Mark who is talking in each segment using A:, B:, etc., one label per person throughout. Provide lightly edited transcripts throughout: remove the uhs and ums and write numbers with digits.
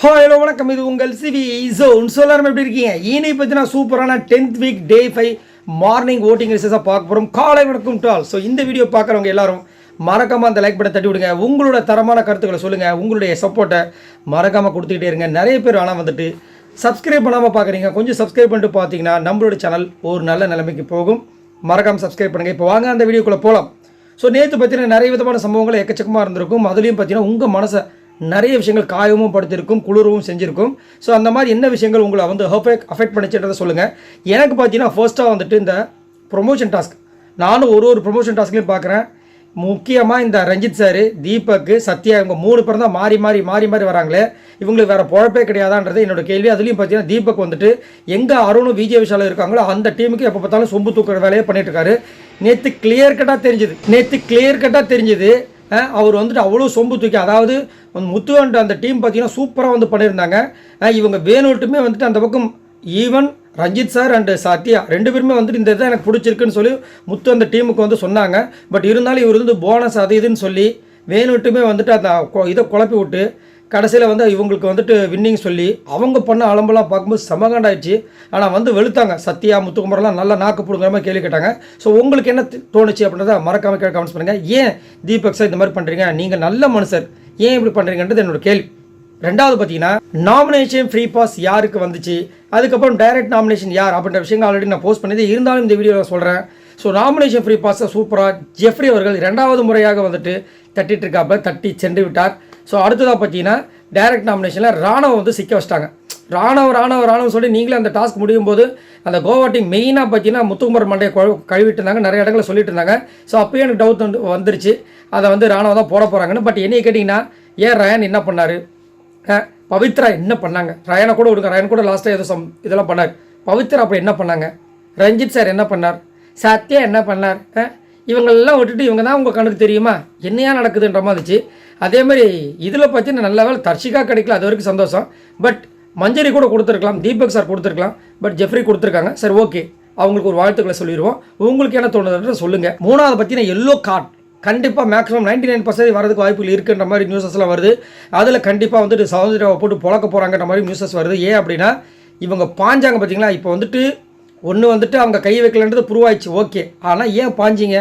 A: Hello வணக்கம், இது உங்கள் சிவி ஜோன். எல்லாரும் எப்படி இருக்கீங்க? இனி பற்றினா சூப்பரான 10th week day 5 morning voting ரிசல்ட்ஸாக பார்க்க போகிறோம். காலை வணக்கம் டால். ஸோ இந்த வீடியோ பார்க்குறவங்க எல்லாரும் மறக்காமல் அந்த லைக் பட்டன் தட்டி விடுங்க. உங்களோட தரமான கருத்துக்களை சொல்லுங்கள். உங்களுடைய சப்போர்ட்டை மறக்காமல் கொடுத்துக்கிட்டே இருங்க. நிறைய பேர் ஆனால் வந்துட்டு சப்ஸ்கிரைப் பண்ணாமல் பார்க்குறீங்க. கொஞ்சம் சப்ஸ்கிரைப் பண்ணிட்டு பார்த்தீங்கன்னா நம்மளோட சேனல் ஒரு நல்ல நிலைமைக்கு போகும். மறக்காமல் சப்ஸ்கிரைப் பண்ணுங்கள். இப்போ வாங்க அந்த வீடியோக்குள்ளே போகலாம். ஸோ நேற்று பார்த்தீங்கன்னா நிறைய விதமான சம்பவங்கள் எக்கச்சக்கமாக இருந்திருக்கும். அதுலேயும் பார்த்தீங்கன்னா உங்கள் மனசை நிறைய விஷயங்கள் காயமும் படுத்திருக்கும், குளிரவும் செஞ்சுருக்கும். ஸோ அந்த மாதிரி என்ன விஷயங்கள் உங்களை வந்து அஃபெக்ட் பண்ணிச்சுன்றதை சொல்லுங்கள். எனக்கு பார்த்தீங்கன்னா ஃபர்ஸ்ட்டாக வந்துட்டு இந்த ப்ரொமோஷன் டாஸ்க், நானும் ஒரு ப்ரொமோஷன் டாஸ்க்லையும் பார்க்குறேன். முக்கியமாக இந்த ரஞ்சித் சார், தீபக், சத்யா, இவங்க 3 பேர் தான் மாறி மாறி வராங்களே, இவங்களுக்கு வேறு பொழப்பே கிடையாதான்றது என்னோட கேள்வி. அதுலேயும் பார்த்தீங்கன்னா தீபக் வந்துட்டு எங்கே அருணும் விஜய் விஷாலும் இருக்காங்களோ அந்த டீமுக்கு எப்போ பார்த்தாலும் சொம்பு தூக்குற வேலையை பண்ணிட்டு இருக்காரு. நேற்று கிளியர் கட்டாக தெரிஞ்சுது அவர் வந்துட்டு அவ்வளோ சொம்பு தூக்கி, அதாவது முத்துவன்ட்டு அந்த டீம் பார்த்தீங்கன்னா சூப்பராக வந்து பண்ணியிருந்தாங்க. இவங்க வேணுட்டுமே வந்துட்டு அந்த பக்கம் even Ranjith sir and Sathya 2 பேருமே வந்துட்டு இந்த இதை எனக்கு பிடிச்சிருக்குன்னு சொல்லி முத்து அந்த டீமுக்கு வந்து சொன்னாங்க. பட் இருந்தாலும் இவர் வந்து போனஸ் அது இதுன்னு சொல்லி வேணுட்டுமே வந்துட்டு அந்த இதை குழப்பி விட்டு கடைசியில் வந்து இவங்களுக்கு வந்துட்டு வின்னிங் சொல்லி அவங்க பண்ண அலம்பெல்லாம் பார்க்கும்போது செமகாண்டாயிடுச்சு. ஆனால் வந்து வெளுத்தாங்க. சத்யா, முத்துக்குமரெல்லாம் நல்லா நாக்கு பிடுங்குற மாதிரி கேள்வி கேட்டாங்க. ஸோ உங்களுக்கு என்ன தோணுச்சு அப்படின்றத மறக்காமல் கமெண்ட்ஸ் பண்ணுங்கள். ஏன் தீபக் சார் இந்த மாதிரி பண்ணுறீங்க? நீங்கள் நல்ல மனுஷர், ஏன் இப்படி பண்ணுறீங்கன்றது என்னோட கேள்வி. ரெண்டாவது பார்த்தீங்கன்னா நாமினேஷன் ஃப்ரீ பாஸ் யாருக்கு வந்துச்சு, அதுக்கப்புறம் டைரக்ட் நாமினேஷன் யார் அப்படின்ற விஷயங்கள் ஆல்ரெடி நான் போஸ்ட் பண்ணியது. இருந்தாலும் இந்த வீடியோவில் சொல்கிறேன். ஸோ நாமினேஷன் ஃப்ரீ பாஸை சூப்பராக ஜெஃப்ரி அவர்கள் 2வது முறையாக வந்துட்டு தட்டிட்டு இருக்காப்ப தட்டி சென்று விட்டார். ஸோ அடுத்ததாக பார்த்தீங்கன்னா டைரக்ட் நாமினேஷனில் ராணுவ வந்து சிக்க வச்சிட்டாங்க. ராணுவம் சொல்லி நீங்களே அந்த டாஸ்க் முடியும் போது அந்த கோவா டீம் மெயினாக பார்த்தீங்கன்னா முத்துக்குமர் மண்டையை கழுவிட்டு இருந்தாங்க, நிறைய இடங்களில் சொல்லிட்டு இருந்தாங்க. ஸோ அப்போயே எனக்கு டவுட் வந்துருச்சு அதை வந்து ராணுவ தான் போட போகிறாங்கன்னு. பட் என்னையை கேட்டிங்கன்னா ஏன் ரயான் என்ன பண்ணார், பவித்ரா என்ன பண்ணாங்க, ரயானை கூட விடுங்க, ரயான் கூட லாஸ்ட்டாக ஏதோ இதெல்லாம் பண்ணார். பவித்ரா அப்போ என்ன பண்ணாங்க, ரஞ்சித் சார் என்ன பண்ணார், சத்யா என்ன பண்ணார், இவங்களெல்லாம் விட்டுட்டு இவங்க தான் உங்கள் கணக்கு தெரியுமா என்னையா நடக்குதுன்ற மாதிரி இருந்துச்சு. அதேமாதிரி இதில் பார்த்தீங்கன்னா நல்ல வேலை தர்ஷிகா கிடைக்கல, அது வரைக்கும் சந்தோஷம். பட் மஞ்சரி கூட கொடுத்துருக்கலாம், தீபக் சார் கொடுத்துருக்கலாம், பட் ஜெஃப்ரி கொடுத்துருக்காங்க. சரி, ஓகே, அவங்களுக்கு ஒரு வாழ்த்துக்களை சொல்லிடுவோம். உங்களுக்கு என்ன தோணுதுன்ற சொல்லுங்கள். 3வது பார்த்தீங்கன்னா எல்லோ கார்டு கண்டிப்பாக மேக்ஸிமம் 99% வரதுக்கு வாய்ப்புகள் இருக்குன்ற மாதிரி நியூஸஸ்லாம் வருது. அதில் கண்டிப்பாக வந்துட்டு சௌந்தர்யாவை போட்டு பொழக்க போகிறாங்கன்ற மாதிரி நியூஸஸ் வருது. ஏன் அப்படின்னா இவங்க பாஞ்சாங்க பார்த்தீங்களா, இப்போ வந்துட்டு ஒன்று வந்துட்டு அவங்க கை வைக்கலன்றது ப்ரூவ் ஆயிடுச்சு, ஓகே. ஆனால் ஏன் பாஞ்சிங்க?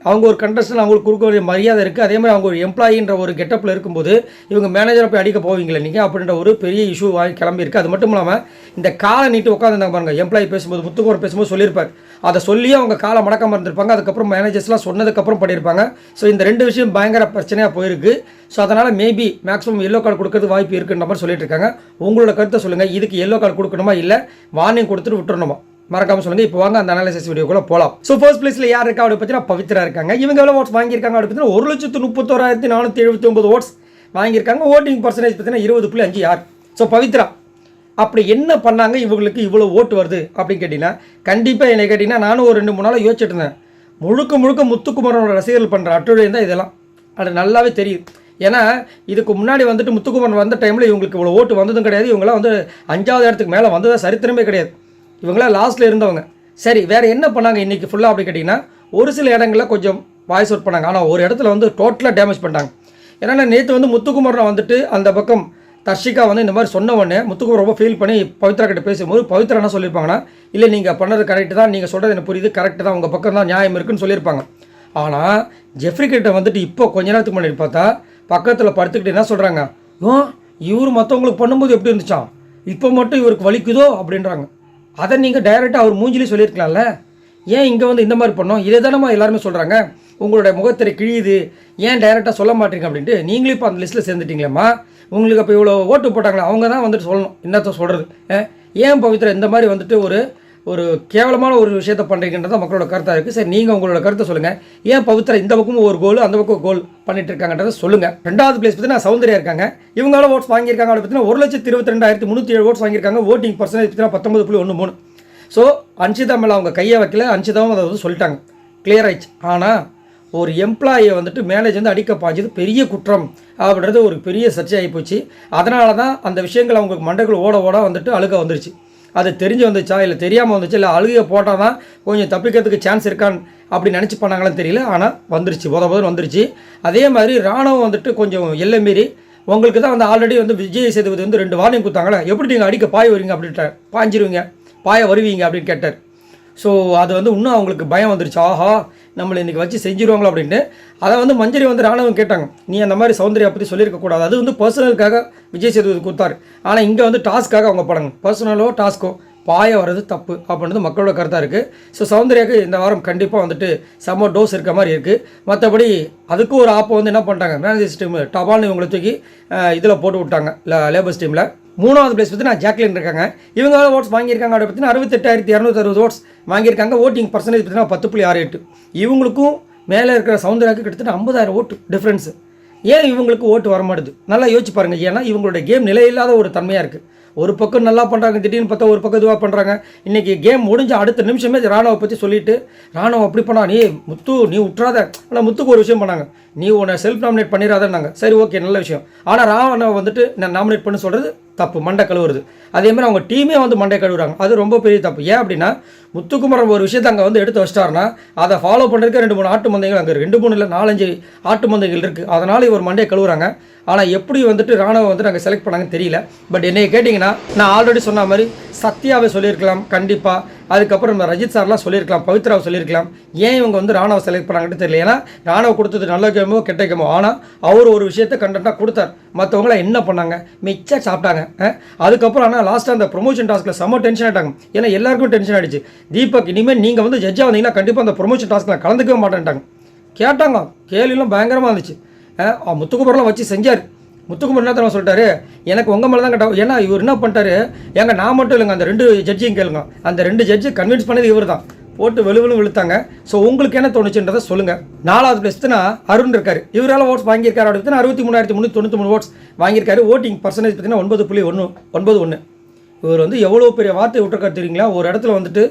A: அவங்க ஒரு கண்டஸ்டன், அவங்களுக்கு கொடுக்க வேண்டிய மரியாதை இருக்குது. அதே மாதிரி அவங்க ஒரு எம்ப்ளாயின்ற ஒரு கெட்டப்பில் இருக்கும்போது இவங்க மேனேஜரை போய் அடிக்க போவீங்களே நீங்கள் அப்படின்ற ஒரு பெரிய இஷ்யூ கிளம்பியிருக்கு. அது மட்டும் இல்லாமல் இந்த காலை நீட்டு உட்காந்துருந்தாங்க பாருங்கள், எம்ப்ளாயி பேசும்போது முத்துக்குமர் பேசும்போது சொல்லியிருப்பார், அதை சொல்லி அவங்க காலை மடக்காமல் இருந்திருப்பாங்க. அதுக்கப்புறம் மேனேஜர்ஸ்லாம் சொன்னதுக்கப்புறம் பண்ணியிருப்பாங்க. ஸோ இந்த 2 விஷயம் பயங்கர பிரச்சனையாக போயிருக்கு. ஸோ அதனால் மேபி மேக்ஸிமம் எல்லோ கார்டு கொடுக்கறது வாய்ப்பு இருக்குன்ற மாதிரி சொல்லிட்டு இருக்காங்க. உங்களோட கருத்தை சொல்லுங்கள். இதுக்கு எல்லோ கார்டு கொடுக்கணுமா இல்லை வார்னிங் கொடுத்துட்டு விட்டுறணுமா? மறக்காமல் சொல்லுங்கள். இப்போ வாங்க அந்த அனாலிசிஸ் வீடியோக்குள்ள போகலாம். ஸோ ஃபர்ஸ்ட் பிளேஸில் யார் இருக்கா அப்படி பார்த்தீங்கன்னா பவித்ரா இருக்காங்க. இவங்க எவ்வளோ ஓட்ஸ் வாங்கியிருக்காங்க அப்படி பார்த்தீங்கன்னா 1,31,479 ஓட்ஸ் வாங்கியிருக்காங்க. ஓட்டிங் பர்சன்டேஜ் பார்த்தீங்கன்னா 20.56. ஸோ பவித்ரா அப்படி என்ன பண்ணாங்க இவங்களுக்கு இவ்வளோ ஓட்டு வருது அப்படின்னு கேட்டிங்கன்னா கண்டிப்பாக என்னை கேட்டிங்கன்னா நானும் ஒரு 2-3 நாளாக யோசிச்சுட்டு இருந்தேன். முழுக்க முத்துக்குமரனோட ரசிகர்கள் பண்ணுற அட்டுழியம் தான் இதெல்லாம். அது நல்லாவே தெரியும். ஏன்னா இதுக்கு முன்னாடி வந்துட்டு முத்துக்குமரன் வந்த டைமில் இவங்களுக்கு இவ்வளோ ஓட்டு வந்ததும் கிடையாது. இவங்களாம் வந்து 5வது இடத்துக்கு மேலே வந்ததாக சரித்திரமே கிடையாது. இவங்களாம் லாஸ்ட்டில் இருந்தவங்க. சரி, வேறு என்ன பண்ணாங்க இன்றைக்கி ஃபுல்லாக அப்படி கேட்டிங்கன்னா ஒரு சில இடங்களில் கொஞ்சம் வாய்ஸ் அவுட் பண்ணாங்க. ஆனால் ஒரு இடத்துல வந்து டோட்டலாக டேமேஜ் பண்ணிட்டாங்க. ஏன்னா நேற்று வந்து முத்துக்குமரனை வந்துட்டு அந்த பக்கம் தர்ஷிகா வந்து இந்த மாதிரி சொன்ன உடனே முத்துக்குமர் ரொம்ப ஃபீல் பண்ணி பவித்ரா கிட்ட பேசும்போது பவித்ரா என்ன சொல்லியிருப்பாங்கன்னா, இல்லை நீங்கள் பண்ணது கரெக்டு தான், நீங்கள் சொல்கிறது எனக்கு புரியுது, கரெக்டு தான், உங்கள் பக்கம் தான் நியாயம் இருக்குன்னு சொல்லியிருப்பாங்க. ஆனால் ஜெஃப்ரி கிட்ட வந்துட்டு இப்போ கொஞ்ச நேரத்துக்கு முன்னாடி பார்த்தா பக்கத்தில் படுத்துக்கிட்டு என்ன சொல்கிறாங்க, இவர் மற்றவங்களுக்கு பண்ணும்போது எப்படி இருந்துச்சான், இப்போ மட்டும் இவருக்கு வலிக்குதோ அப்படின்றாங்க. அதை நீங்கள் டைரெக்டாக அவர் மூஞ்சிலே சொல்லியிருக்கலாம்ல, ஏன் இங்கே வந்து இந்த மாதிரி பண்ணோம்? இதே தானம்மா எல்லாருமே சொல்கிறாங்க, உங்களுடைய முகத்திரை கிழியுது, ஏன் டைரெக்டாக சொல்ல மாட்டீங்க அப்படின்ட்டு. நீங்களும் இப்போ அந்த லிஸ்ட்டில் சேர்ந்துட்டீங்களேம்மா, உங்களுக்கு அப்போ இவ்வளோ ஓட்டு போட்டாங்களே அவங்க தான் வந்துட்டு சொல்லணும் என்னத்த சொல்கிறது. ஏன் பவித்ரா இந்த மாதிரி வந்துட்டு ஒரு கேவலமான ஒரு விஷயத்த பண்ணுறீங்கன்றதான் மக்களோட கருத்தாக இருக்குது. சரி, நீங்கள் உங்களோட கருத்தை சொல்லுங்கள். ஏன் பவித்ரா இந்த பக்கமும் ஒரு கோல் அந்த பக்கம் கோல் பண்ணிட்டு இருக்காங்கன்றதை சொல்லுங்கள். 2வது பிளேஸ் பார்த்தீங்கன்னா சௌந்தர்யா இருக்காங்க. இவங்களால ஓட்ஸ் வாங்கியிருக்காங்க அப்படி பார்த்தீங்கன்னா 1,22,307 ஓட்ஸ் வாங்கியிருக்காங்க. ஓட்டிங் பர்சன்டேஜ் பார்த்தீங்கன்னா 19.13. ஸோ அன்ஷிதா மேலே அவங்க கையை வைக்கல, அன்ஷிதாவும் அதை வந்து சொல்லிட்டாங்க, கிளியர் ஆயிடுச்சு. ஆனால் ஒரு எம்ப்ளாயை வந்துட்டு மேனேஜ் வந்து அடிக்க பாஞ்சது பெரிய குற்றம் அப்படின்றது ஒரு பெரிய சர்ச்சை போச்சு. அதனால தான் அந்த விஷயங்கள் அவங்களுக்கு மண்டைகள் ஓட வந்துட்டு அழுக வந்துருச்சு. அது தெரிஞ்சு வந்துச்சா இல்லை தெரியாமல் வந்துச்சு, இல்லை அழுகையை போட்டால் தான் கொஞ்சம் தப்பிக்கிறதுக்கு சான்ஸ் இருக்கான்னு அப்படி நினச்சி பண்ணாங்களான்னு தெரியல. ஆனால் வந்துருச்சு, போதும் வந்துருச்சு. அதே மாதிரி ராணுவம் வந்துட்டு கொஞ்சம் எல்லை மீறி உங்களுக்கு தான் வந்து ஆல்ரெடி வந்து விஜய் சேதுபதி வந்து 2 வார்னிங் கொடுத்தாங்களே, எப்படி நீங்கள் அடிக்க பாய வருவீங்க அப்படின்ட்டார். பாஞ்சிருவீங்க, பாய வருவீங்க அப்படின்னு கேட்டார். ஸோ அது வந்து இன்னும் அவங்களுக்கு பயம் வந்துருச்சு. ஆஹா, நம்மளை இன்றைக்கி வச்சு செஞ்சிருவாங்களோ அப்படின்ட்டு. அதை வந்து மஞ்சரி வந்து ராணுவம் கேட்டாங்க, நீ அந்த மாதிரி சௌந்தர்யா பற்றி சொல்லியிருக்கக்கூடாது, அது வந்து பர்சனலுக்காக விஜய் சேதுபதி கொடுத்தாரு. ஆனால் இங்கே வந்து டாஸ்க்காக அவங்க படங்க, பர்சனலோ டாஸ்க்கோ பாய வர்றது தப்பு அப்படின்றது மக்களோட கருத்தாக இருக்குது. ஸோ சௌந்தர்யாவுக்கு இந்த வாரம் கண்டிப்பாக வந்துட்டு செம்ம டோஸ் இருக்க மாதிரி இருக்குது. மற்றபடி அதுக்கு ஒரு ஆப்பை வந்து என்ன பண்ணிட்டாங்க, மேனேஜர்ஸ் டீம் டபால்னு இவங்களை தூக்கி இதில் போட்டு விட்டாங்க லேபர்ஸ் டீமில். 3வது பிளேஸ் பற்றி நான் ஜாக்லின் இருக்காங்க. இவங்க ஓட்ஸ் வாங்கியிருக்காங்க அப்படி பார்த்தீங்கன்னா 68,260 ஓட்ஸ் வாங்கியிருக்காங்க. ஓட்டிங் பர்சன்டேஜ் பார்த்தீங்கன்னா 10.68. இவங்களுக்கும் மேலே இருக்கிற சௌந்தர்யாவுக்கு கிட்டத்தட்ட 50,000 ஓட்டு டிஃப்ரென்ஸு. ஏன் இவங்களுக்கு ஓட்டு வரமாட்டுது நல்லா யோசிச்சு பாருங்கள். ஏன்னா இவங்களோட கேம் நிலையில்லாத ஒரு தன்மையாக இருக்குது. ஒரு பக்கம் நல்லா பண்ணுறாங்க, திடீர்னு பார்த்தா ஒரு பக்கம் இதுவாக பண்ணுறாங்க. இன்றைக்கி கேம் முடிஞ்ச அடுத்த நிமிஷமே ராணுவை பற்றி சொல்லிவிட்டு, ராணுவ அப்படி பண்ணா, நீ முத்து நீ விட்றாத. ஆனால் முத்துக்கு ஒரு விஷயம் பண்ணாங்க, நீ உன்னை செல்ஃப் நாமினேட் பண்ணிடாதன்னாங்க. சரி, ஓகே, நல்ல விஷயம். ஆனால் ராணுவ வந்துட்டு நான் நாமினேட் பண்ண சொல்கிறது தப்பு, மண்டை கழுவுறது. அதேமாதிரி அவங்க டீமே வந்து மண்டை கழுவுறாங்க, அது ரொம்ப பெரிய தப்பு. ஏன் அப்படின்னா முத்துக்குமரன் ஒரு விஷயத்தை அங்கே வந்து எடுத்து வச்சிட்டாருன்னா அதை ஃபாலோ பண்ணுறதுக்கு 2-3 ஆட்டு மந்தைகள் அங்கே 2-3 இல்லை 4-5 ஆட்டு மந்தைகள் இருக்குது. அதனால் இவர் மண்டையை கழுவுறாங்க. ஆனால் எப்படி வந்துட்டு ராணுவம் வந்து நாங்கள் செலக்ட் பண்ணாங்கன்னு தெரியல. பட் என்னை கேட்டிங்கன்னா நான் ஆல்ரெடி சொன்ன மாதிரி சத்யாவை சொல்லியிருக்கலாம் கண்டிப்பாக. அதுக்கப்புறம் நம்ம ரஜித் சார்லாம் சொல்லியிருக்கலாம், பவித்ராவை சொல்லியிருக்கலாம். ஏன் இவங்க வந்து ராணுவ செலக்ட் பண்ணாங்கன்னு தெரியல. ஏன்னா ராணுவ கொடுத்தது நல்ல கேமோ கெட்ட கேமோ. ஆனால் அவர் ஒரு விஷயத்தை கண்டென்ட்டாக கொடுத்தார். மற்றவங்களாம் என்ன பண்ணாங்க, மிச்சா சாப்பிட்டாங்க. அதுக்கப்புறம் ஆனால் லாஸ்ட்டாக அந்த ப்ரொமோஷன் டாஸ்க்கில் செம்ம டென்ஷன் ஆகிட்டாங்க. ஏன்னா எல்லாருக்கும் டென்ஷன் ஆகிடுச்சு. தீபக், இனிமேல் நீங்கள் வந்து ஜட்ஜாக வந்தீங்கன்னா கண்டிப்பாக அந்த ப்ரொமோஷன் டாஸ்க்கில் கலந்துக்கவே மாட்டேன்ட்டாங்க. கேட்டாங்க, கேள்வியெல்லாம் பயங்கரமாக இருந்துச்சு. முத்துக்குமரெலாம் வச்சு செஞ்சார். முத்துக்குமர் என்ன தான் சொல்லிட்டாரு, எனக்கு உங்கள் மேலே தான் கேட்டோம். ஏன்னா இவர் என்ன பண்ணிட்டாரு, ஏங்க நான் மட்டும் இல்லைங்க, அந்த 2 ஜட்ஜையும் கேளுங்க. அந்த 2 ஜட்ஜு கன்வின்ஸ் பண்ணது இவர் தான், போட்டு வெளுவெளு விழுத்தாங்க. ஸோ உங்களுக்கு என்ன தோணுச்சுன்றதை சொல்லுங்கள். 4வது பிளேஸ்னா அருண் இருக்கார். இவரால் ஓட்ஸ் வாங்கியிருக்காரு அப்படின்னு 63,393 ஓட்ஸ் வாங்கியிருக்காரு. ஓட்டிங் பர்சன்டேஜ் பார்த்தீங்கன்னா 9.91. இவர் வந்து எவ்வளோ பெரிய வார்த்தை விட்டுருக்காரு தெரியுங்களா. ஒரு இடத்துல வந்துட்டு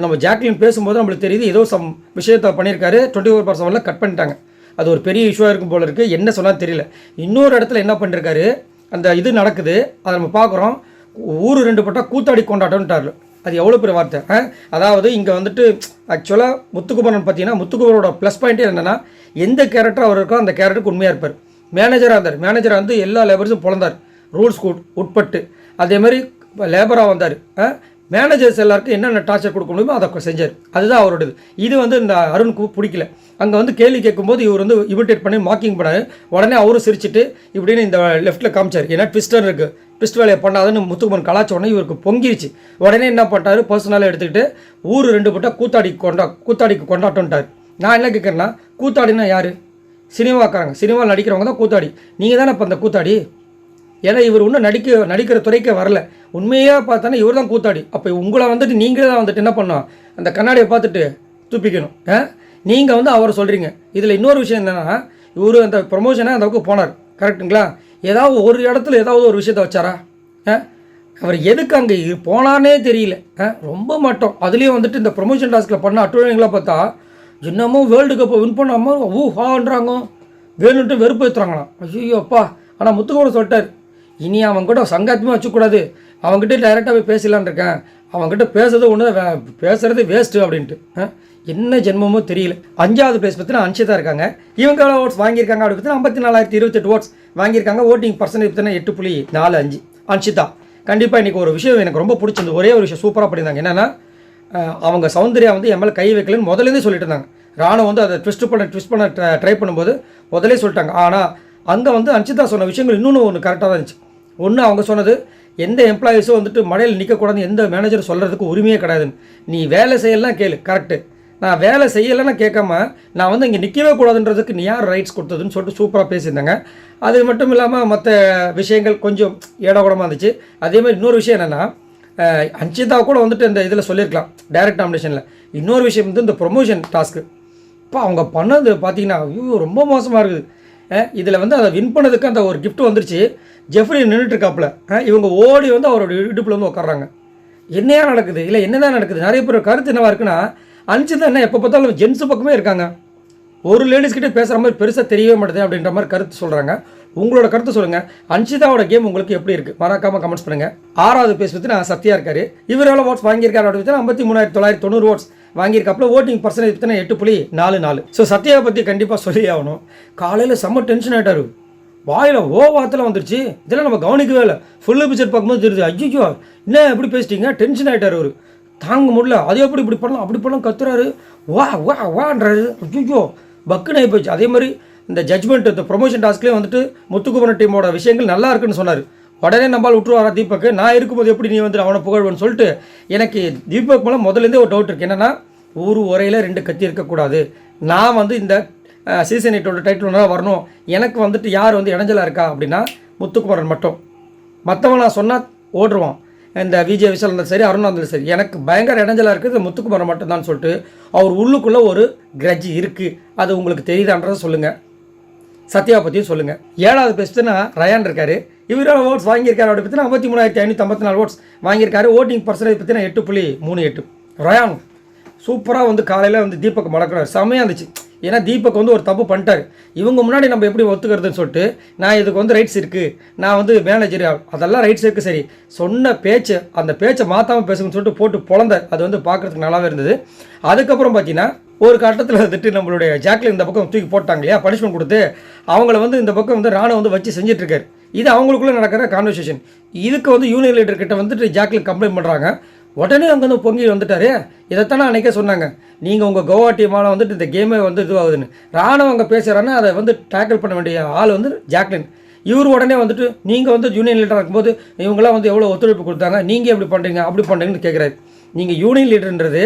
A: நம்ம ஜாக்லின் பேசும்போது நம்மளுக்கு தெரியுது ஏதோ சம் விஷயத்தை பண்ணியிருக்காரு. 24/7 கட் பண்ணிட்டாங்க. அது ஒரு பெரிய இஷ்யூவாக இருக்கும் போல இருக்குது. என்ன சொன்னால் தெரியல. இன்னொரு இடத்துல என்ன பண்ணிருக்காரு, அந்த இது நடக்குது, அதை நம்ம பார்க்குறோம். ஊர் 2 பட்டா கூத்தாடி கொண்டாட்டம்ட்டார். அது எவ்வளோ பெரிய வார்த்தை. அதாவது இங்கே வந்துட்டு ஆக்சுவலாக முத்துக்குமரன் பார்த்தீங்கன்னா முத்துக்குமரோட ப்ளஸ் பாயிண்ட்டே என்னென்னா, எந்த கேரக்டர் அவர் இருக்கோ அந்த கேரக்டருக்கு உண்மையாக இருப்பார். மேனேஜராக இருந்தார். மேனேஜராக வந்து எல்லா லேபர்ஸும் பிறந்தார் ரூல்ஸ் உட்பட்டு. அதேமாதிரி லேபராக வந்தார். மேனேஜர்ஸ் எல்லாருக்கும் என்னென்ன டார்ச்சர் கொடுக்க முடியுமோ அதை செஞ்சார். அதுதான் அவரோடது. இது வந்து இந்த அருணுக்கு பிடிக்கல. அங்கே வந்து கேள்வி கேட்கும்போது இவர் வந்து இமிட்டேட் பண்ணி மார்க்கிங் பண்ணார். உடனே அவரும் சிரிச்சிட்டு இப்படின்னு இந்த லெஃப்ட்டில் காமிச்சார். ஏன்னா ட்விஸ்டர் இருக்குது, ட்விஸ்ட் வேலையை பண்ணாதுன்னு முத்துக்குமரன் கலாச்ச உடனே இவருக்கு பொங்கிருச்சு. உடனே என்ன பண்ணிட்டாரு, பர்சனலாக எடுத்துக்கிட்டு ஊர் 2 பட்டா கூத்தாடிக்கு கொண்டாட்டம்ட்டார். நான் என்ன கேட்குறேன்னா, கூத்தாடினா யார்? சினிமாக்காரங்க, சினிமாவில் நடிக்கிறவங்க தான் கூத்தாடி. நீங்கள் தானே இப்போ அந்த கூத்தாடி. ஏன்னா இவர் இன்னும் நடிக்கிற துறைக்கே வரல. உண்மையாக பார்த்தானே இவர் தான் கூத்தாடி. அப்போ உங்களை வந்துட்டு நீங்களே தான் வந்துட்டு என்ன பண்ணோம், அந்த கண்ணாடியை பார்த்துட்டு துப்பிக்கணும். நீங்கள் வந்து அவரை சொல்கிறீங்க. இதில் இன்னொரு விஷயம் என்னென்னா, இவர் அந்த ப்ரொமோஷனை அந்த பக்கம் போனார், கரெக்டுங்களா? ஏதாவது ஒரு இடத்துல ஏதாவது ஒரு விஷயத்தை வச்சாரா? அவர் எதுக்கு அங்கே போனானே தெரியல. ரொம்ப மட்டும் அதுலேயும் வந்துட்டு இந்த ப்ரொமோஷன் டாஸ்கில் பண்ண அட்டுவணிங்களாக பார்த்தா இன்னமும் வேர்ல்டு கப்பை வின் பண்ணாமல் ஹான்றாங்க, வேணுன்ட்டு வெறுப்பு ஏற்றுறாங்களாம். ஐயோ அப்பா. ஆனால் முத்துக்குமரன் சொல்லிட்டார், இனி அவங்ககிட்ட சங்காத்தமே வச்சுக்கூடாது, அவங்ககிட்ட டைரெக்டாக போய் பேசலான் இருக்கேன், அவங்ககிட்ட பேசுறது ஒன்று பேசுறது வேஸ்ட்டு அப்படின்ட்டு. என்ன ஜென்மமோ தெரியல. 5வது பிளேஸ் பற்றினா அன்ஷிதா இருக்காங்க. இவங்க எவ்வளோ ஓட்ஸ் வாங்கியிருக்காங்க அப்படி பார்த்தீங்கன்னா 54,028 ஓட்ஸ் வாங்கியிருக்காங்க. ஓட்டிங் பர்சன்டேஜ் பார்த்தீங்கன்னா 8.45. அன்ஷிதா கண்டிப்பாக இன்றைக்கி ஒரு விஷயம் எனக்கு ரொம்ப பிடிச்சிருந்து. ஒரே ஒரு விஷயம் சூப்பராக பண்ணியிருந்தாங்க. என்னென்னா, அவங்க சௌந்தர்யா வந்து எம்எல்ஏ கை வைக்கலன்னு முதலேருந்தே சொல்லிட்டு இருந்தாங்க. ராணுவம் வந்து அதை ட்விஸ்ட் பண்ண ட்ரை பண்ணும்போது முதலே சொல்லிட்டாங்க. ஆனால் அங்கே வந்து அன்ஷிதா சொன்ன விஷயங்கள் இன்னொன்று ஒன்று கரெக்டாக தான் இருந்துச்சு. ஒன்று அவங்க சொன்னது, எந்த எம்ப்ளாயீஸும் வந்துட்டு மழையில் நிற்கக்கூடாது, எந்த மேனேஜர் சொல்கிறதுக்கு உரிமையே கிடையாதுன்னு. நீ வேலை செய்யலாம் கேளு, கரெக்டு. நான் வேலை செய்யலைன்னா கேட்காம நான் வந்து இங்கே நிற்கவே கூடாதுன்றதுக்கு நீ யார் ரைட்ஸ் கொடுத்ததுன்னு சொல்லிட்டு சூப்பராக பேசியிருந்தாங்க. அது மட்டும் இல்லாமல் மற்ற விஷயங்கள் கொஞ்சம் ஏடகூடமாக இருந்துச்சு. அதேமாதிரி இன்னொரு விஷயம் என்னென்னா, அன்ஷிதா கூட வந்துட்டு இந்த இதில் சொல்லியிருக்கலாம் டைரக்ட் நாமினேஷனில். இன்னொரு விஷயம் வந்து இந்த ப்ரொமோஷன் டாஸ்க்கு இப்போ அவங்க பண்ணது பார்த்தீங்கன்னா ஐயோ ரொம்ப மோசமாக இருக்குது. இதில் வந்து அதை வின் பண்ணதுக்கு அந்த ஒரு கிஃப்ட் வந்துருச்சு. ஜெஃப்ரி நின்றுட்டுருக்காப்புல, இவங்க ஓடி வந்து அவரோட இடுப்பில் வந்து உட்காடுறாங்க. என்னையா நடக்குது, இல்லை என்ன தான் நடக்குது? நிறைய பேர் கருத்து என்னவா இருக்குன்னா, அன்ஷிதா என்ன எப்போ பார்த்தாலும் ஜென்ஸு பக்கமே இருக்காங்க, ஒரு லேடிஸ்கிட்டே பேசுகிற மாதிரி பெருசாக தெரியவே மாட்டேது அப்படின்ற மாதிரி கருத்து சொல்கிறாங்க. உங்களோட கருத்து சொல்லுங்கள். அன்ஷிதாவோட கேம் உங்களுக்கு எப்படி இருக்குது மறக்காமல் கமெண்ட்ஸ் பண்ணுங்கள். 6வது பேஸ் பற்றி நான் சத்யா இருக்காரு. இவர் எவ்வளோ ஓட்ஸ் வாங்கியிருக்காரு அப்படின்னு 53,990 ஓட்ஸ் வாங்கியிருக்காப்புல. ஓட்டிங் பர்சன்டேஜ் பார்த்தீங்கன்னா 8.44. ஸோ சத்யாவை பற்றி கண்டிப்பாக சொல்லி ஆகணும். காலையில் செம்ம டென்ஷன் ஆகிட்டாரு. வாயில் வார்த்தையில் வந்துருச்சு. இதெல்லாம் நம்ம கவனிக்கவே இல்லை. ஃபுல் எபிசோட் பார்க்கும்போது தெரியுது, ஐயோ என்ன எப்படி பேசிட்டீங்க, டென்ஷன் ஆகிட்டார் அவர். தாங்க முடியல, அது எப்படி இப்படி பண்ணலாம் அப்படி பண்ணலாம் கத்துறாரு, வா வா வான்றாரு. ஐயோ பக்குன்னு ஆகி போச்சு. அதே மாதிரி இந்த ஜட்மெண்ட் இந்த ப்ரொமோஷன் டாஸ்க்லேயே வந்துட்டு முத்துக்குமரன் டீமோட விஷயங்கள் நல்லா இருக்குன்னு சொன்னார். உடனே நம்மளால் விட்டுருவாரா தீபக், நான் இருக்கும்போது எப்படி நீ வந்து அவனை புகழ்வன்னு சொல்லிட்டு எனக்கு தீபக் மேலே முதல்லேருந்தே ஒரு டவுட் இருக்குது. என்னென்னா ஒரு உரையில் 2 கத்தி இருக்கக்கூடாது. நான் வந்து இந்த சீசன் 8 டைட்டில் ஒன்றா வரணும். எனக்கு வந்துட்டு யார் வந்து இடைஞ்சலாக இருக்கா அப்படின்னா முத்துக்குமரன் மட்டும். மற்றவன் நான் சொன்னால் ஓடுருவான். இந்த விஜய் விஷால் இருந்தாலும் சரி, அருணா இருந்தாலும் சரி, எனக்கு பயங்கர இடைஞ்சலாக இருக்குது முத்துக்குமரன் மட்டும்தான் சொல்லிட்டு அவர் உள்ளுக்குள்ளே ஒரு கிரட்ஜ் இருக்குது. அது உங்களுக்கு தெரியுதான்றதை சொல்லுங்கள். சத்யாவை பற்றியும் சொல்லுங்கள். 7வது பேசுனா ரயான் இருக்கார். இவரோட ஓட்ஸ் வாங்கியிருக்காரு. அப்படி பார்த்தீங்கன்னா 53,554 ஓட்ஸ் வாங்கியிருக்காரு. ஓட்டிங் பர்சன்டேஜ் பார்த்தீங்கன்னா 8.38. ரயான் சூப்பராக வந்து காலையில் வந்து தீபக் மடக்கிறார். செம்மையாக இருந்துச்சு. ஏன்னா தீபக் வந்து ஒரு தப்பு பண்ணிட்டார். இவங்க முன்னாடி நம்ம எப்படி ஒத்துக்கிறதுன்னு சொல்லிட்டு நான் இதுக்கு வந்து ரைட்ஸ் இருக்குது, நான் வந்து மேனேஜர், அதெல்லாம் ரைட்ஸ் இருக்குது. சரி சொன்ன பேச்சு அந்த பேச்சை மாற்றாமல் பேசுங்கன்னு சொல்லிட்டு போட்டு பொழந்தார். அது வந்து பார்க்குறதுக்கு நல்லாவே இருந்தது. அதுக்கப்புறம் பார்த்தீங்கன்னா ஒரு கட்டத்தில் வந்துட்டு நம்மளுடைய ஜாக்லின் இந்த பக்கம் தூக்கி போட்டாங்க இல்லையா, பனிஷ்மெண்ட் கொடுத்து அவங்கள வந்து இந்த பக்கம் வந்து ராணுவ வந்து வச்சு செஞ்சிட்ருக்காரு. இது அவங்களுக்குள்ளே நடக்கிற கான்வர்சேஷன். இதுக்கு வந்து யூனியன் லீடர்கிட்ட வந்துட்டு ஜாக்லின் கம்ப்ளைண்ட் பண்ணுறாங்க. உடனே அங்கேருந்து பொங்கி வந்துட்டார். இதைத்தானே அன்றைக்கே சொன்னாங்க, நீங்கள் உங்கள் கோவா டீமால் வந்துட்டு இந்த கேமே வந்து இதுவாகுதுன்னு. ராணுவம் அங்கே பேசுகிறாருன்னா அதை வந்து டேக்கிள் பண்ண வேண்டிய ஆள் வந்து ஜாக்லின். இவர் உடனே வந்துட்டு நீங்கள் வந்து யூனியன் லீடராக இருக்கும்போது இவங்களாம் வந்து எவ்வளோ ஒத்துழைப்பு கொடுத்தாங்க, நீங்கள் எப்படி பண்ணுறீங்க அப்படி பண்ணுறீங்கன்னு கேட்குறாரு. நீங்கள் யூனியன் லீடர்ன்றது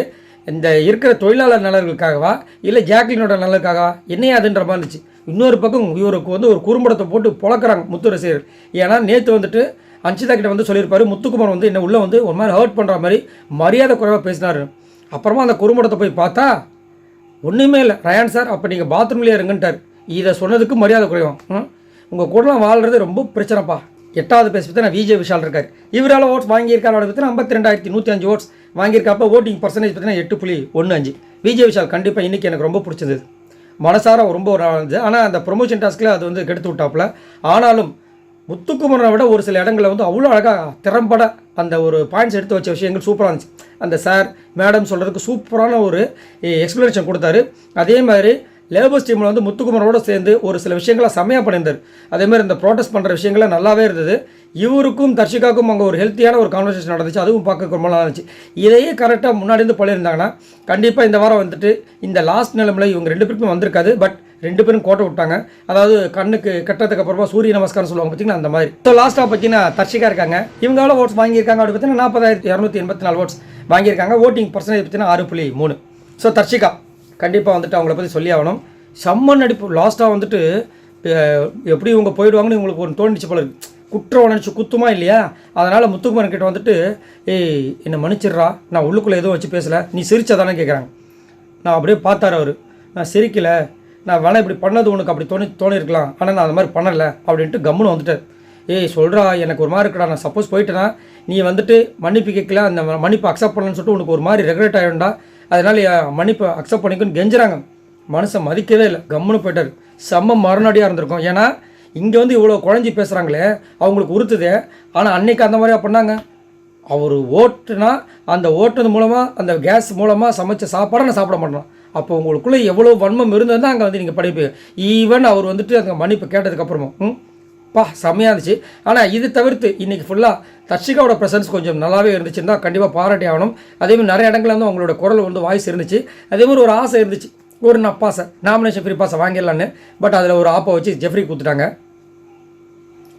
A: இந்த இருக்கிற தொழிலாளர் நலர்களுக்காகவா இல்லை ஜாக்லினோட நலனுக்காகவா என்னையாதுன்ற மாதிரி இருந்துச்சு. இன்னொரு பக்கம் இவருக்கு வந்து ஒரு குறும்படத்தை போட்டு பொழக்கிறாங்க முத்து ரசிகர்கள். ஏன்னா நேற்று வந்துட்டு அன்ஷிதா கிட்ட வந்து சொல்லியிருப்பாரு, முத்துக்குமார் வந்து என்ன உள்ளே வந்து ஒரு மாதிரி ஹர்ட் பண்ணுற மாதிரி மரியாதை குறைவாக பேசினார். அப்புறமா அந்த குறும்படத்தை போய் பார்த்தா ஒன்றுமே இல்லை. ரயான் சார் அப்போ நீங்கள் பாத்ரூம்லேயே இருங்கன்ட்டார். இதை சொன்னதுக்கு மரியாதை குறைவான். உங்கள் கூடலாம் வாழ்கிறது ரொம்ப பிரச்சனைப்பா. 8வது பேச பற்றி நான் விஜய் விஷால் இருக்கார். இவரால் ஓட்ஸ் வாங்கியிருக்காரு. அவரை பற்றி 52,105 ஓட்ஸ் வாங்கியிருக்கப்போ ஓட்டிங் பர்சன்டேஜ் பார்த்தீங்கன்னா 8.15. விஜய் விஷால் கண்டிப்பாக இன்றைக்கி எனக்கு ரொம்ப பிடிச்சது. மனசார ரொம்ப ஒரு இருந்தது. ஆனால் அந்த ப்ரொமோஷன் டாஸ்கில் அது வந்து கெடுத்து விட்டாப்புல. ஆனாலும் முத்துக்குமரனை விட ஒரு சில இடங்களில் வந்து அவ்வளோ அழகாக திறம்பட அந்த ஒரு பாயிண்ட்ஸ் எடுத்து வச்ச விஷயங்கள் சூப்பராக இருந்துச்சு. அந்த சார் மேடம் சொல்கிறதுக்கு சூப்பரான ஒரு எக்ஸ்ப்ளனேஷன் கொடுத்தாரு. அதே மாதிரி லேபர்ஸ் டீமில் வந்து முத்துக்குமரோடு சேர்ந்து ஒரு சில விஷயங்களை செம்மையாக பண்ணியிருந்தார். அதேமாதிரி இந்த ப்ரோட்டஸ்ட் பண்ணுற விஷயங்கள நல்லாவே இருந்தது. இவருக்கும் தர்ஷிகாவுக்கும் அங்கே ஒரு ஹெல்த்தியான ஒரு கான்வர்சேஷன் நடந்துச்சு. அதுவும் பார்க்க ரொம்ப நல்லா இருந்துச்சு. இதையே கரெக்டாக முன்னாடி இருந்து பண்ணியிருந்தாங்கன்னா கண்டிப்பாக இந்த வாரம் வந்துட்டு இந்த லாஸ்ட் நிலைமையில் இவங்க 2 பேருக்குமே வந்திருக்காது. பட் 2 பேரும் கோட்டை விட்டாங்க. அதாவது கண்ணுக்கு கட்டத்துக்கு அப்புறமா சூரிய நமஸ்காரம் சொல்லுவாங்க பார்த்தீங்கன்னா அந்த மாதிரி. ஸோ லாஸ்ட்டாக பார்த்தீங்கன்னா தர்ஷிகா இருக்காங்க. இவங்க எவ்வளோ ஓட்ஸ் வாங்கியிருக்காங்க அப்படி பார்த்தீங்கன்னா 40,284 ஓட்ஸ் வாங்கியிருக்காங்க. ஓட்டிங் பர்சன்டேஜ் பார்த்தீங்கன்னா 6.3. ஸோ தர்ஷிகா கண்டிப்பாக வந்துட்டு அவங்கள பற்றி சொல்லி ஆகணும். செம்ம நடிப்பு. லாஸ்ட்டாக வந்துட்டு எப்படி இவங்க போயிடுவாங்கன்னு இவங்களுக்கு ஒரு தோணிச்சு போல இருக்கு. குற்றம் உணர்ச்சி குத்துமா இல்லையா, அதனால் முத்துக்குமரன் கிட்ட வந்துட்டு என்னை மன்னிச்சிடுறா, நான் உள்ளுக்குள்ளே எதுவும் வச்சு பேசலை, நீ சிரிச்சதானே கேட்குறாங்க. நான் அப்படியே பார்த்தார் அவர், நான் சிரிக்கலை, நான் வேணா இப்படி பண்ணது உனக்கு அப்படி தோணிருக்கலாம், ஆனால் நான் அந்த மாதிரி பண்ணலை அப்படின்ட்டு கம்முன்னு வந்துட்டார். சொல்கிறா எனக்கு ஒரு மாதிரி இருக்கடா, நான் சப்போஸ் போயிட்டேன்னா நீ வந்துட்டு மன்னிப்பு கேட்கல, அந்த மன்னிப்பு அக்செப்ட் பண்ணலன்னு சொல்லிட்டு உனக்கு ஒரு மாதிரி ரெக்ரெட் ஆகிடும்டா, அதனால் மன்னிப்பு அக்செப்ட் பண்ணிக்கணும்னு கெஞ்சுறாங்க. மனுஷன் மதிக்கவே இல்லை, கம்முன்னு போயிட்டார். செம்ம மறுநாடியாக இருந்திருக்கும். ஏன்னா இங்கே வந்து இவ்வளோ குழஞ்சி பேசுகிறாங்களே அவங்களுக்கு உறுத்துதே. ஆனால் அன்னைக்கு அந்த மாதிரியா பண்ணாங்க. அவர் ஓட்டுனா அந்த ஓட்டுறது மூலமாக அந்த கேஸ் மூலமாக சமைச்ச சாப்பாடை நான் சாப்பிட மாட்டேன். அப்போ உங்களுக்குள்ளே எவ்வளோ வன்மம் இருந்ததுன்னா அங்கே வந்து நீங்கள் படிப்பீங்க. ஈவன் அவர் வந்துட்டு அங்கே மன்னிப்பு கேட்டதுக்கப்புறமும் செம்மையாக இருந்துச்சு. ஆனால் இது தவிர்த்து இன்றைக்கி ஃபுல்லாக தர்ஷிகாவோட ப்ரெசன்ஸ் கொஞ்சம் நல்லாவே இருந்துச்சுன்னா கண்டிப்பாக பாராட்டி ஆகணும். அதேமாதிரி நிறைய இடங்களில் வந்து அவங்களோட குரல் வந்து வாய்ஸ் இருந்துச்சு. அதேமாதிரி ஒரு ஆசை இருந்துச்சு, ஒரு பாசை நாமினேஷன் ஃப்ரீ பாசை வாங்கிடலான்னு. பட் அதில் ஒரு ஆப்பை வச்சு ஜெஃப்ரி கொடுத்துட்டாங்க.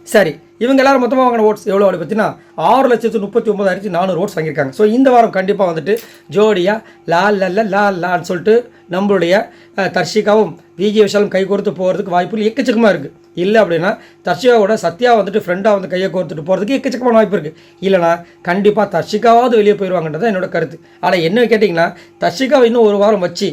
A: சரி, இவங்க எல்லாரும் மொத்தமாக வாங்கின ஓட்ஸ் எவ்வளோ அப்படி பார்த்தீங்கன்னா 6,39,400 ஓட்ஸ் வாங்கியிருக்காங்க. ஸோ இந்த வாரம் கண்டிப்பாக வந்துட்டு ஜோடியாக லான்னு சொல்லிட்டு நம்மளுடைய தர்ஷிகாவும் விஜய் விஷாலும் கை கோர்த்து போகிறதுக்கு வாய்ப்புகள் எக்கச்சக்கமாக இருக்குது. இல்லை அப்படின்னா தர்ஷிகாவோட சத்யா வந்துட்டு ஃப்ரெண்டாக வந்து கையை கோர்த்துட்டு போகிறதுக்கு எக்கச்சக்கமான வாய்ப்பு இருக்குது. இல்லைனா கண்டிப்பாக தர்ஷிகாவாவது வெளியே போயிடுவாங்கன்றது என்னோட கருத்து. ஆனால் என்ன கேட்டிங்கன்னா தர்ஷிகாவை இன்னும் ஒரு வாரம் வச்சு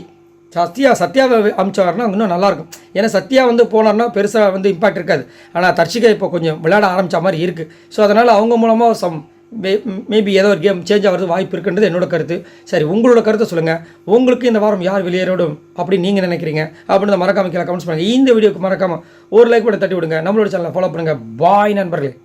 A: சத்யாவை அமிச்சாருன்னா இன்னும் நல்லாயிருக்கும். ஏன்னா சத்யா வந்து போனார்னா பெருசாக வந்து இம்பாக்ட் இருக்காது. ஆனால் தர்ஷிகா இப்போ கொஞ்சம் விளையாட ஆரம்பித்த மாதிரி இருக்குது. ஸோ அதனால் அவங்க மூலமாக மேபி ஏதோ ஒரு கேம் சேஞ்ச் ஆகிறது வாய்ப்பு இருக்குன்றது என்னோட கருத்து. சரி, உங்களோட கருத்தை சொல்லுங்கள். உங்களுக்கு இந்த வாரம் யார் வெளியேறோடும் அப்படின்னு நீங்கள் நினைக்கிறீங்க அப்படின்னு மறக்காம கீழே கமெண்ட்ஸ் பண்ணுங்கள். இந்த வீடியோக்கு மறக்காமல் ஒரு லைக் கூட தட்டி விடுங்க. நம்மளோட சேனலை ஃபாலோ பண்ணுங்கள். பாய் நண்பர்களே.